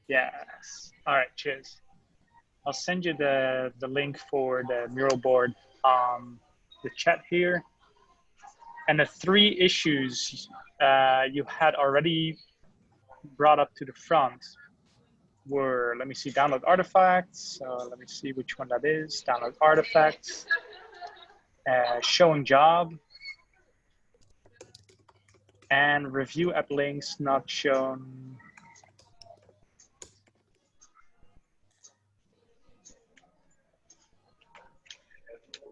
Yes. All right, cheers. I'll send you the link for the mural board on the chat here. And the three issues you had already brought up to the front were, let me see, download artifacts. So let me see which one that is. Download artifacts, showing job, and review app links not shown.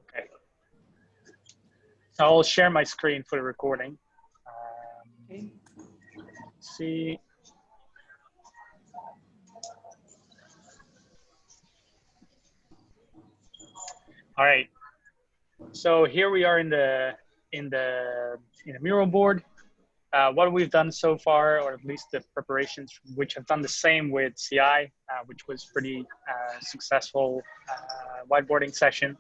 Okay. So I'll share my screen for the recording. Okay. Let's see. All right. So here we are in the mural board. What we've done so far, or at least the preparations, which have done the same with CI, which was pretty successful whiteboarding session,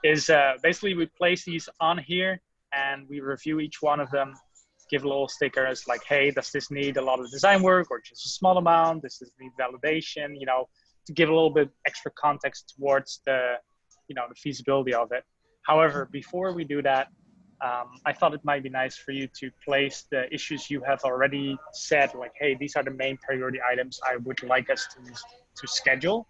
is basically we place these on here and we review each one of them, give little stickers like, hey, does this need a lot of design work or just a small amount? Does this need validation? You know, to give a little bit extra context towards the, you know, the feasibility of it. However, before we do that, I thought it might be nice for you to place the issues you have already said, like, hey, these are the main priority items I would like us to schedule,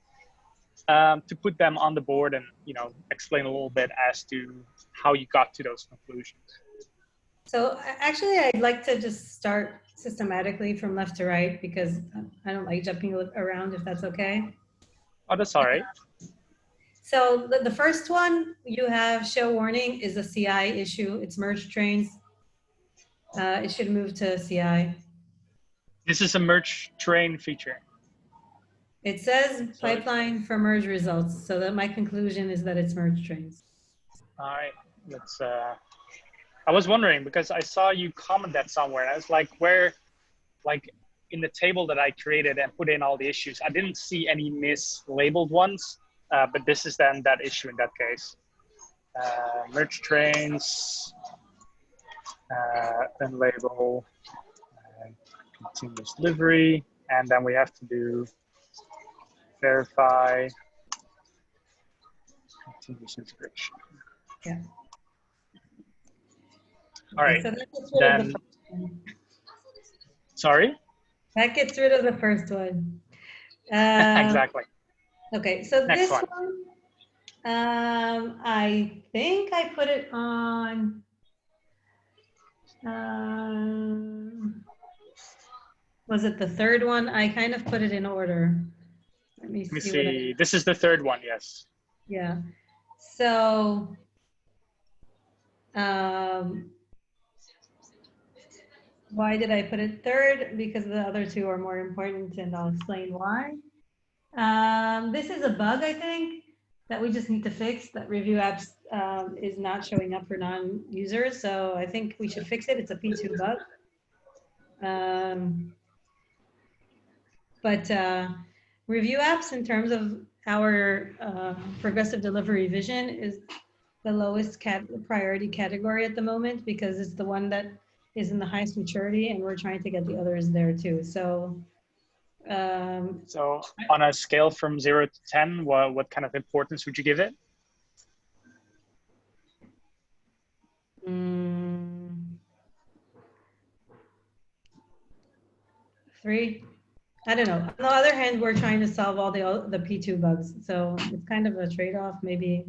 to put them on the board and, you know, explain a little bit as to how you got to those conclusions. So actually, I'd like to just start systematically from left to right because I don't like jumping around, if that's okay. Oh, that's all right. So the first one you have, show warning, is a CI issue. It's merge trains. It should move to CI. This is a merge train feature. It says pipeline for merge results, so that my conclusion is that it's merge trains. All right, let's. I was wondering because I saw you comment that somewhere, and I was like, where, like, in the table that I created and put in all the issues, I didn't see any mislabeled ones, but this is then that issue in that case. Merge trains, unlabel, continuous delivery, and then we have to do verify continuous integration. Yeah. All right. So that gets rid of the first one. Sorry? That gets rid of the first one. Exactly. Okay, so Next this one. I think I put it on. Was it the third one? I kind of put it in order. Let me see. This is the third one, yes. Yeah. So, why did I put it third? Because the other two are more important, and I'll explain why. This is a bug, I think, that we just need to fix. That review apps is not showing up for non-users, so I think we should fix it. It's a P2 bug. But review apps, in terms of our progressive delivery vision, is the lowest priority category at the moment because it's the one that is in the highest maturity, and we're trying to get the others there too. So on a scale from 0 to 10, what kind of importance would you give it? Three. I don't know. On the other hand, we're trying to solve all the P2 bugs, so it's kind of a trade-off. Maybe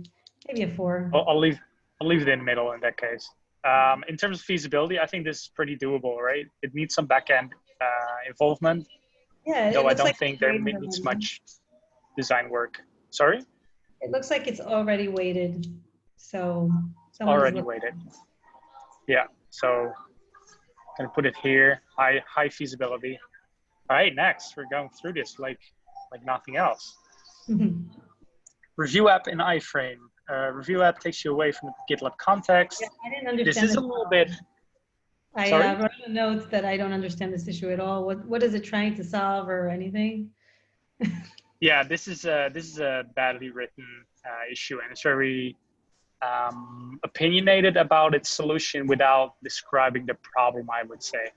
a 4. I'll leave it in the middle in that case. In terms of feasibility, I think this is pretty doable, right? It needs some backend involvement. Yeah, though I don't think there needs much design work. Sorry? It looks like it's already weighted. So already weighted. Yeah. So I'm gonna put it here. High feasibility. All right, next we're going through this like nothing else. Review app in iframe. Review app takes you away from the GitLab context. Yeah, I didn't understand. This is a little bit. I wrote a note that I don't understand this issue at all. What is it trying to solve or anything? Yeah, this is a badly written issue, and it's very opinionated about its solution without describing the problem, I would say.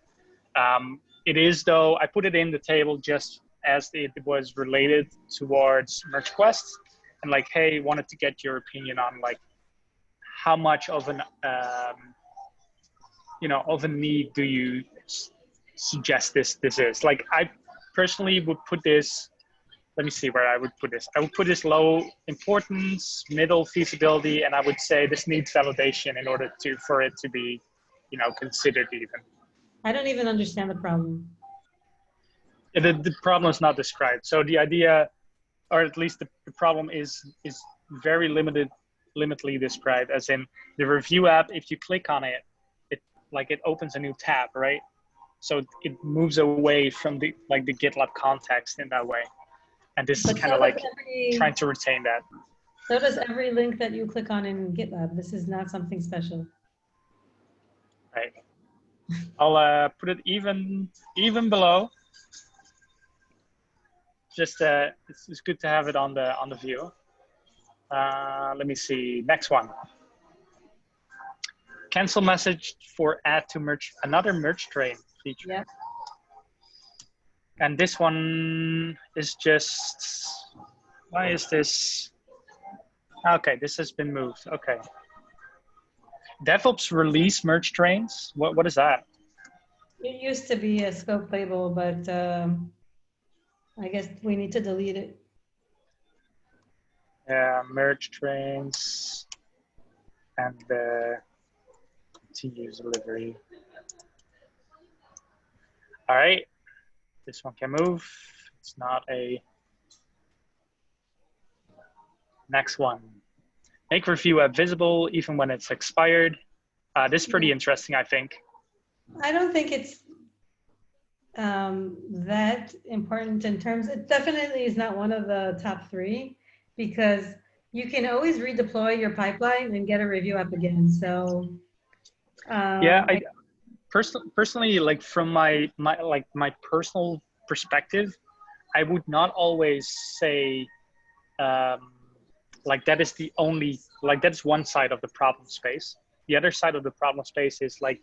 It is, though, I put it in the table just as it was related towards merge quest, and like, hey, wanted to get your opinion on like how much of an of a need do you suggest this is? Like, I personally would put this. Let me see where I would put this. I would put this low importance, middle feasibility, and I would say this needs validation in order for it to be, considered even. I don't even understand the problem. The problem is not described. So the idea, or at least the problem is very limitedly described, as in the review app. If you click on it, it opens a new tab, right? So it moves away from the GitLab context in that way. And this is kind of like trying to retain that. So does every link that you click on in GitLab. This is not something special. Right. I'll put it even below. Just it's good to have it on the view. Let me see. Next one. Cancel message for add to merge, another merge train feature. Yep. And this one is just, why is this? Okay, this has been moved. Okay. DevOps release merge trains. What is that? It used to be a scope label, but I guess we need to delete it. Yeah, merge trains and the continuous delivery. All right. This one can move. It's not a. Next one. Make review app visible even when it's expired. This is pretty interesting, I think. I don't think it's that important in terms. It definitely is not one of the top 3 because you can always redeploy your pipeline and get a review app again. So yeah, I personally, like from my personal perspective, I would not always say that is the only, that's one side of the problem space. The other side of the problem space is like,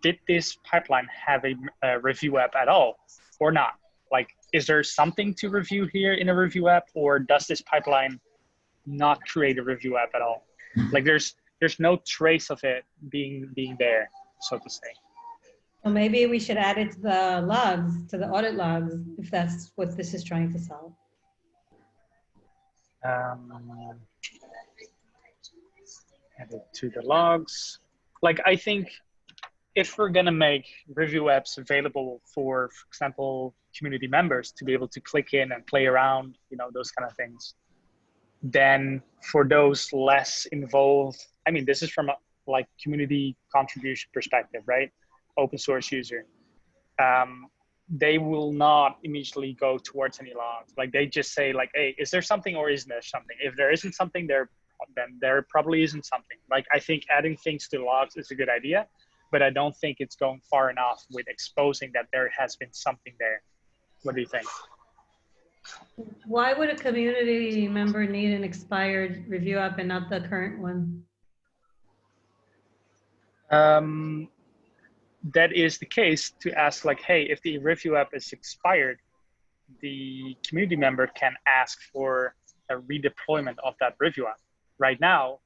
did this pipeline have a review app at all or not? Like, is there something to review here in a review app, or does this pipeline not create a review app at all? Like, there's no trace of it being there, so to say. So maybe we should add it to the logs, to the audit logs, if that's what this is trying to solve. Add it to the logs. Like, I think if we're gonna make review apps available for example, community members to be able to click in and play around, those kind of things, then for those less involved, I mean, this is from a community contribution perspective, right? Open source user. They will not immediately go towards any logs. Like, they just say like, hey, is there something or isn't there something? If there isn't something, then there probably isn't something. Like, I think adding things to logs is a good idea, but I don't think it's going far enough with exposing that there has been something there. What do you think? Why would a community member need an expired review app and not the current one? That is the case to ask like, hey, if the review app is expired, the community member can ask for a redeployment of that review app. Right now,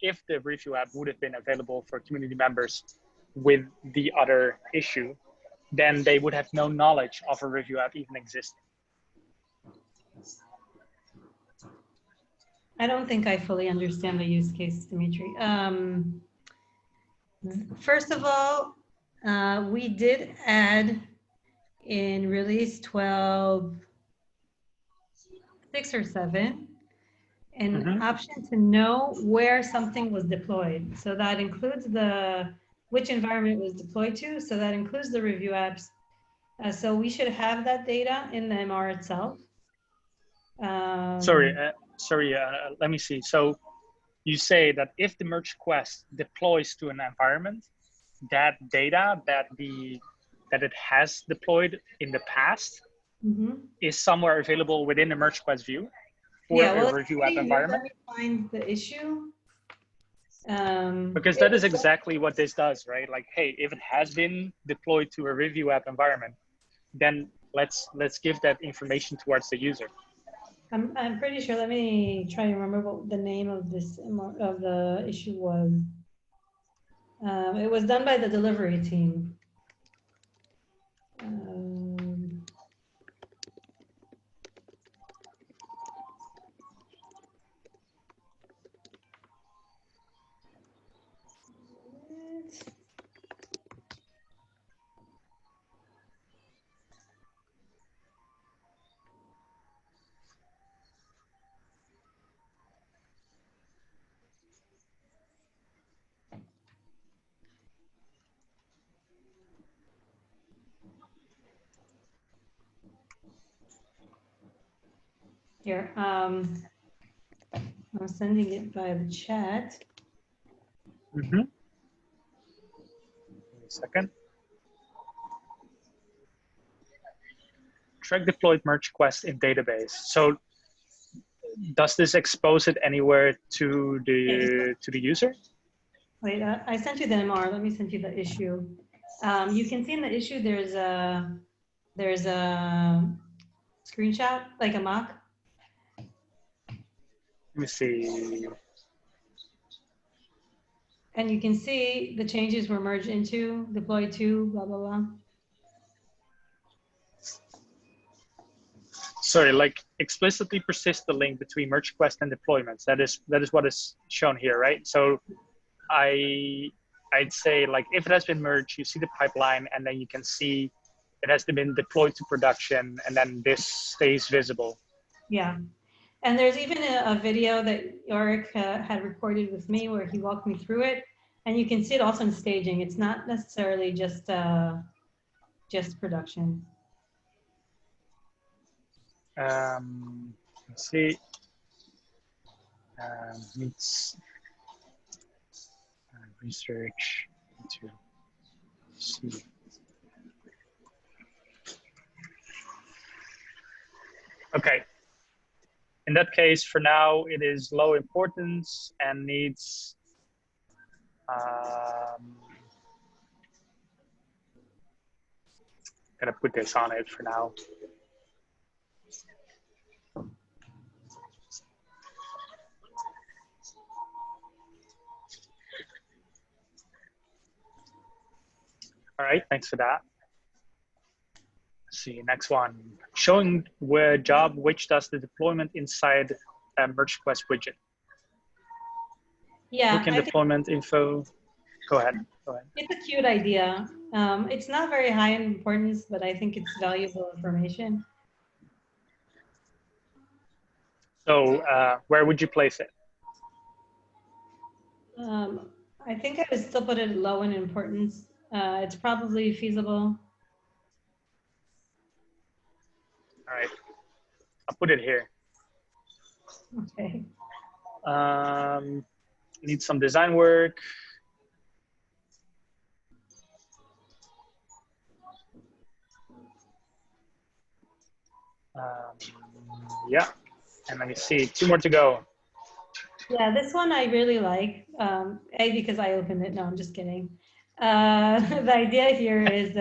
if the review app would have been available for community members with the other issue, then they would have no knowledge of a review app even existing. I don't think I fully understand the use case, Dimitri. First of all, we did add in release 12, 6 or 7, an option to know where something was deployed. So that includes which environment it was deployed to. So that includes the review apps. So we should have that data in the MR itself. Sorry, let me see. So you say that if the merge quest deploys to an environment, that data that it has deployed in the past is somewhere available within the merge quest view for a review app environment. Let me find the issue. Because that is exactly what this does, right? Like, hey, if it has been deployed to a review app environment, then let's give that information towards the user. I'm pretty sure. Let me try to remember what the name of the issue was. It was done by the delivery team. Here, I'm sending it via the chat. Mm-hmm. A second. Track deployed merge request in database. So does this expose it anywhere to the user? Wait, I sent you the MR. Let me send you the issue. You can see in the issue there's a screenshot, like a mock. Let me see. And you can see the changes were merged into, deployed to, blah, blah, blah. Sorry, like explicitly persist the link between merge request and deployments. That is what is shown here, right? So I'd say like if it has been merged, you see the pipeline, and then you can see it has been deployed to production, and then this stays visible. Yeah. And there's even a video that Eric had recorded with me where he walked me through it. And you can see it also in staging. It's not necessarily just production. Let's see. Needs research to see. Okay. In that case, for now, it is low importance and needs gonna put this on it for now. All right, thanks for that. Let's see, next one. Showing where job which does the deployment inside a merge request widget. Yeah. Look in deployment info. Go ahead. It's a cute idea. It's not very high in importance, but I think it's valuable information. So where would you place it? I think I would still put it low in importance. It's probably feasible. All right, I'll put it here. Okay. Need some design work. Yeah, and let me see, 2 more to go. Yeah, this one I really like. A, because I opened it. No, I'm just kidding. The idea here is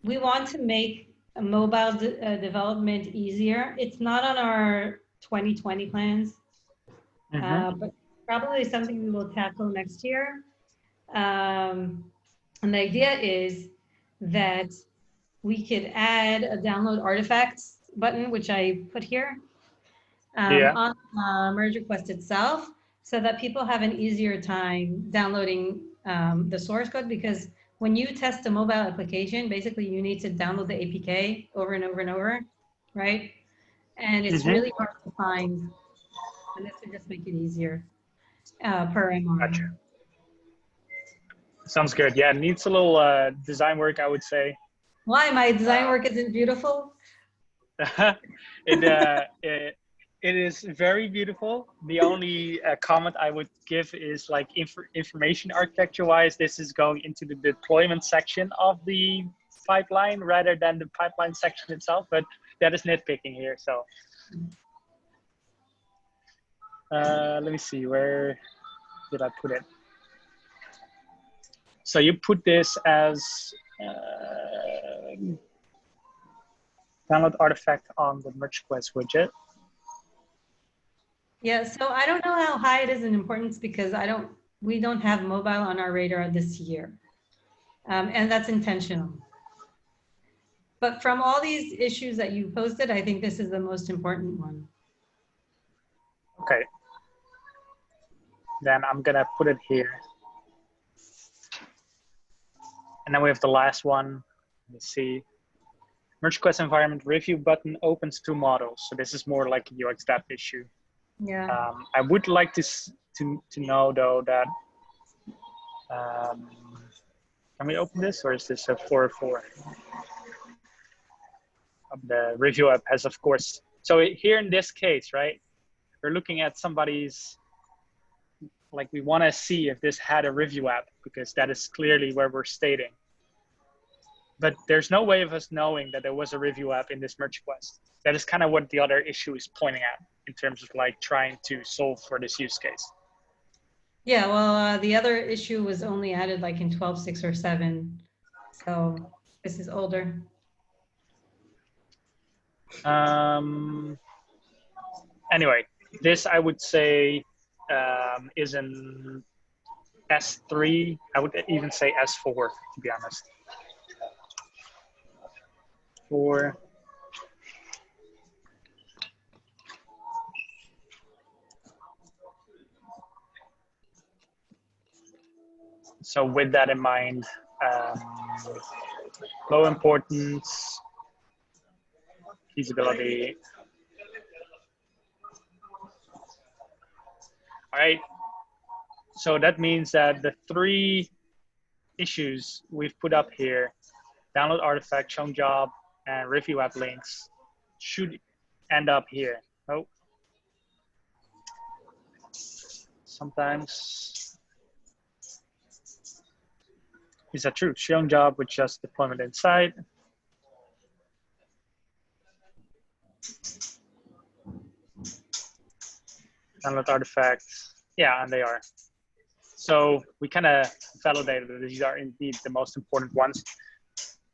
we want to make a mobile development easier. It's not on our 2020 plans, but probably something we will tackle next year. And the idea is that we could add a download artifacts button, which I put here, on merge request itself, so that people have an easier time downloading the source code, because when you test a mobile application, basically you need to download the APK over and over and over, right? And it's really hard to find, and this would just make it easier per MR. Gotcha. Sounds good. Yeah, it needs a little design work, I would say. Why? My design work isn't beautiful? It is very beautiful. The only comment I would give is like information architecture wise, this is going into the deployment section of the pipeline rather than the pipeline section itself, but that is nitpicking here. So let me see, where did I put it? So you put this as download artifact on the merge quest widget. Yeah, so I don't know how high it is in importance because we don't have mobile on our radar this year. And that's intentional. But from all these issues that you posted, I think this is the most important one. Okay. Then I'm gonna put it here. And then we have the last one. Let's see. Merge quest environment review button opens two models. So this is more like a UX dev issue. Yeah. I would like to know though that, can we open this, or is this a 404? The review app has, of course. So here in this case, right, we're looking at somebody's, like we want to see if this had a review app, because that is clearly where we're stating. But there's no way of us knowing that there was a review app in this merge quest. That is kind of what the other issue is pointing at in terms of like trying to solve for this use case. Yeah, well, the other issue was only added like in 12.6 or 7. So this is older. Anyway, this I would say is an S3. I would even say S4, to be honest. 4. So with that in mind, low importance, feasibility. All right. So that means that the 3 issues we've put up here, download artifact, shown job, and review app links, should end up here. Oh. Sometimes. Is that true? Shown job with just deployment inside. Download artifacts. Yeah, and they are. So we kind of validated that these are indeed the most important ones,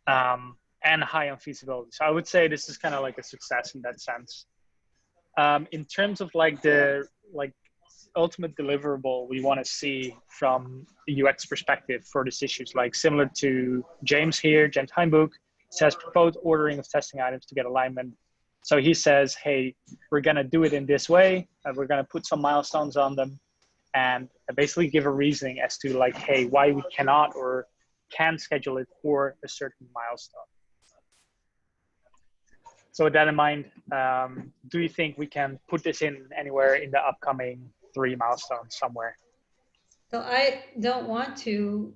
and high on feasibility. So I would say this is kind of like a success in that sense. In terms of like the ultimate deliverable we want to see from the UX perspective for these issues, like similar to James here, James Heimbuch says proposed ordering of testing items to get alignment. So he says, hey, we're going to do it in this way. We're going to put some milestones on them and basically give a reasoning as to like, hey, why we cannot or can schedule it for a certain milestone. So with that in mind, do you think we can put this in anywhere in the upcoming 3 milestones somewhere? So I don't want to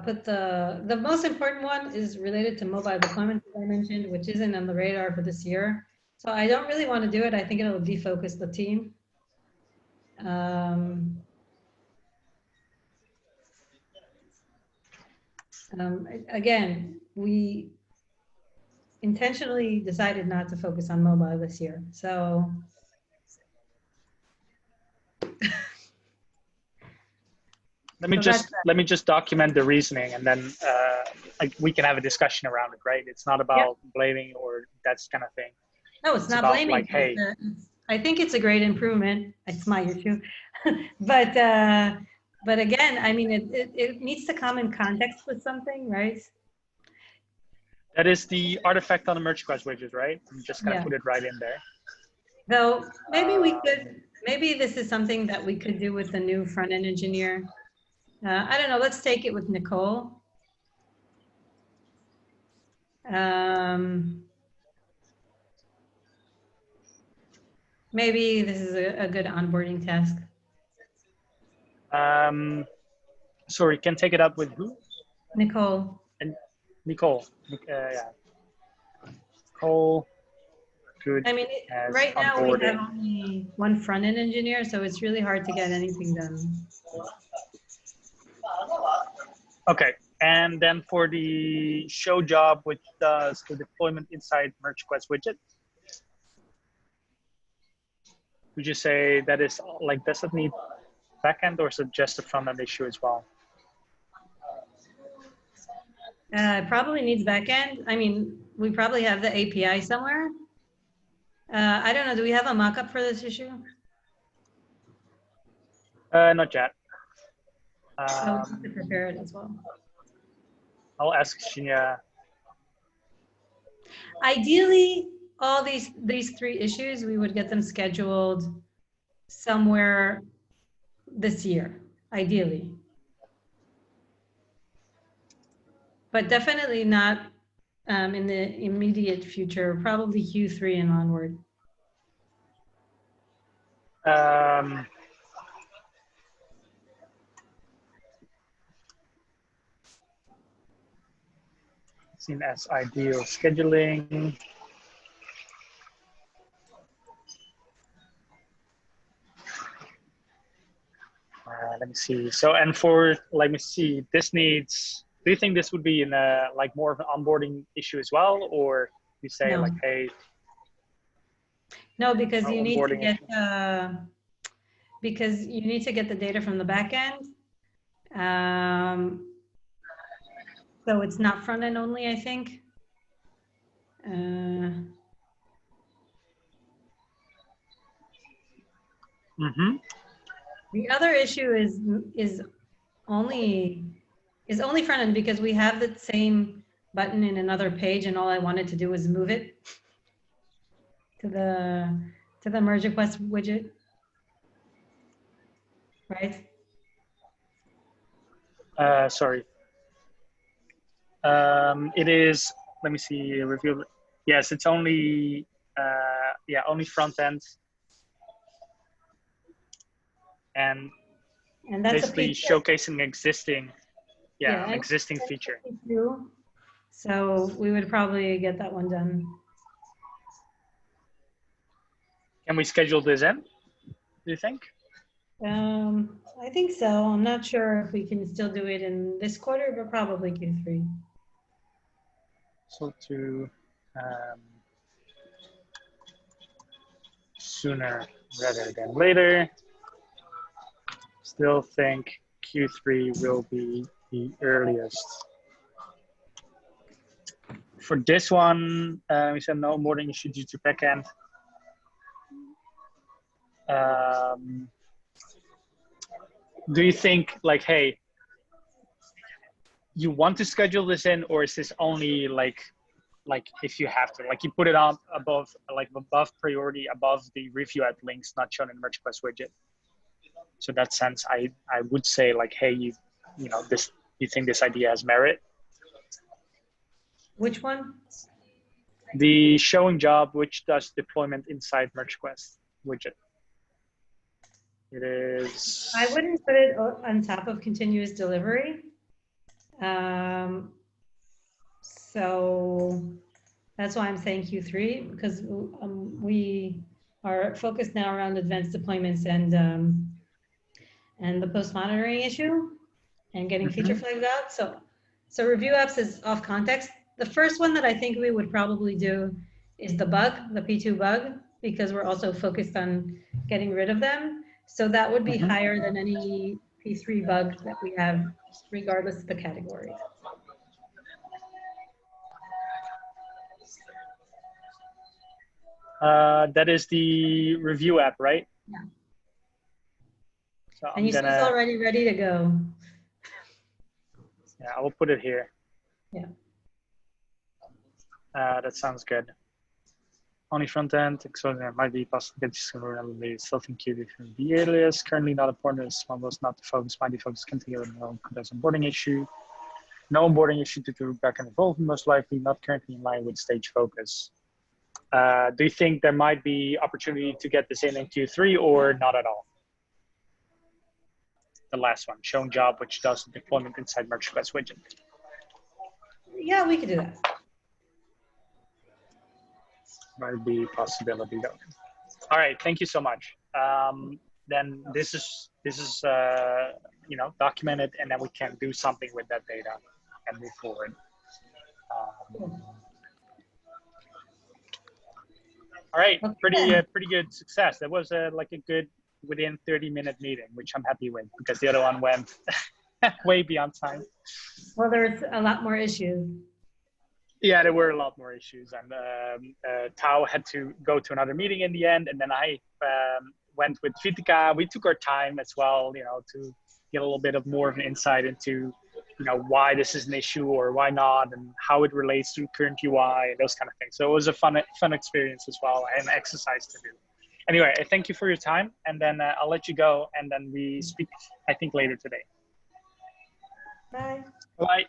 put the most important one is related to mobile deployment, as I mentioned, which isn't on the radar for this year. So I don't really want to do it. I think it'll defocus the team. Again, we intentionally decided not to focus on mobile this year. So let me just document the reasoning, and then like we can have a discussion around it, right? It's not about blaming or that kind of thing. No, it's not blaming. Like, hey, I think it's a great improvement. It's my issue, but again, I mean, it needs to come in context with something, right? That is the artifact on the merge quest widget, right? I'm just gonna put it right in there. So maybe we could, maybe this is something that we could do with the new front-end engineer. I don't know, let's take it with Nicole. Maybe this is a good onboarding task. Sorry, can take it up with who? Nicole. And Nicole, yeah. Nicole, good. I mean, right now we have only one front-end engineer, so it's really hard to get anything done. Okay, and then for the show job, which does the deployment inside merge quest widget, would you say that is like, does it need backend or is it just a front-end issue as well? Probably needs backend. I mean, we probably have the API somewhere. I don't know. Do we have a mock-up for this issue? Not yet. So we have to prepare it as well. I'll ask Shinya. Ideally, all these 3 issues, we would get them scheduled somewhere this year, ideally. But definitely not in the immediate future, probably Q3 and onward. Seen as ideal scheduling. Let me see. So, and for, let me see, this needs, do you think this would be in a, like more of an onboarding issue as well? Or you say No. like, hey. No, because you need to onboarding get, because you need to get the data from the back end. So it's not front end only, I think. The other issue is only front end because we have the same button in another page, and all I wanted to do was move it to the merge request widget, right? Sorry. It is, let me see, review. Yes, it's only, yeah, only front end. And that's basically showcasing existing, an existing feature. So we would probably get that one done. Can we schedule this in, do you think? I think so. I'm not sure if we can still do it in this quarter, but probably Q3. So to sooner rather than later. Still think Q3 will be the earliest. For this one, we said no onboarding issue due to backend. Do you think like, hey, you want to schedule this in, or is this only like if you have to, like you put it on above, like above priority, above the review app links not shown in merge request widget? So in that sense, I would say like, hey, you know, this, you think this idea has merit? Which one? The showing job, which does deployment inside merge request widget. It is. I wouldn't put it on top of continuous delivery. So that's why I'm saying Q3, because we are focused now around advanced deployments and the post monitoring issue and getting feature flags out. So review apps is off context. The first one that I think we would probably do is the bug, the P2 bug, because we're also focused on getting rid of them. So that would be higher than any P3 bug that we have, regardless of the category. That is the review app, right? Yeah. So and you see it's already ready to go. Yeah, I will put it here. Yeah. That sounds good. Only front end, so there might be possible get relatively self-included from the alias. Currently not important as one was not the focus, might be focused continue no onboarding issue. No onboarding issue due to backend involvement, most likely not currently in line with stage focus. Do you think there might be opportunity to get this in Q3 or not at all? The last one, shown job, which does deployment inside merge request widget. Yeah, we could do that. Might be a possibility though. All right, thank you so much. Then this is you know, documented, and then we can do something with that data and move forward. All right, pretty good success. That was like a good within 30-minute meeting, which I'm happy with because the other one went way beyond time. Well, there's a lot more issues. Yeah, there were a lot more issues, and Tao had to go to another meeting in the end, and then I went with Vitika. We took our time as well, to get a little bit of more of an insight into, why this is an issue or why not, and how it relates to current UI and those kind of things. So it was a fun experience as well, and exercise to do. Anyway, I thank you for your time, and then I'll let you go, and then we speak, I think, later today. Bye. Bye.